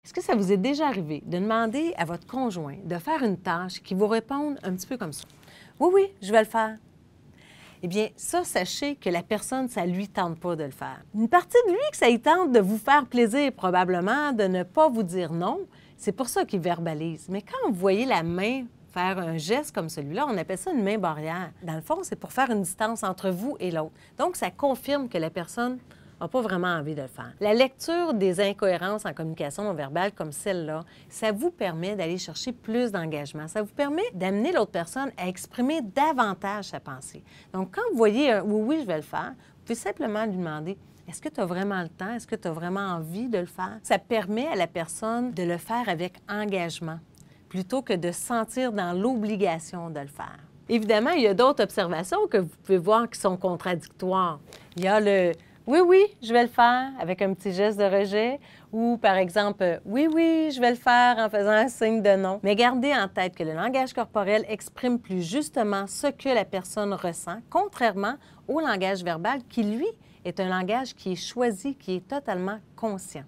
Est-ce que ça vous est déjà arrivé de demander à votre conjoint de faire une tâche qui vous réponde un petit peu comme ça? Oui, oui, je vais le faire. Eh bien, ça, sachez que la personne, ça ne lui tente pas de le faire. Une partie de lui que ça lui tente de vous faire plaisir, probablement, de ne pas vous dire non. C'est pour ça qu'il verbalise. Mais quand vous voyez la main faire un geste comme celui-là, on appelle ça une main barrière. Dans le fond, c'est pour faire une distance entre vous et l'autre. Donc, ça confirme que la personne n'a pas vraiment envie de le faire. La lecture des incohérences en communication non verbale comme celle-là, ça vous permet d'aller chercher plus d'engagement. Ça vous permet d'amener l'autre personne à exprimer davantage sa pensée. Donc, quand vous voyez un « oui, oui, je vais le faire », vous pouvez simplement lui demander « Est-ce que tu as vraiment le temps? Est-ce que tu as vraiment envie de le faire? » Ça permet à la personne de le faire avec engagement, plutôt que de se sentir dans l'obligation de le faire. Évidemment, il y a d'autres observations que vous pouvez voir qui sont contradictoires. Il y a le oui, oui, je vais le faire avec un petit geste de rejet ou, par exemple, oui, oui, je vais le faire en faisant un signe de non. Mais gardez en tête que le langage corporel exprime plus justement ce que la personne ressent, contrairement au langage verbal qui, lui, est un langage qui est choisi, qui est totalement conscient.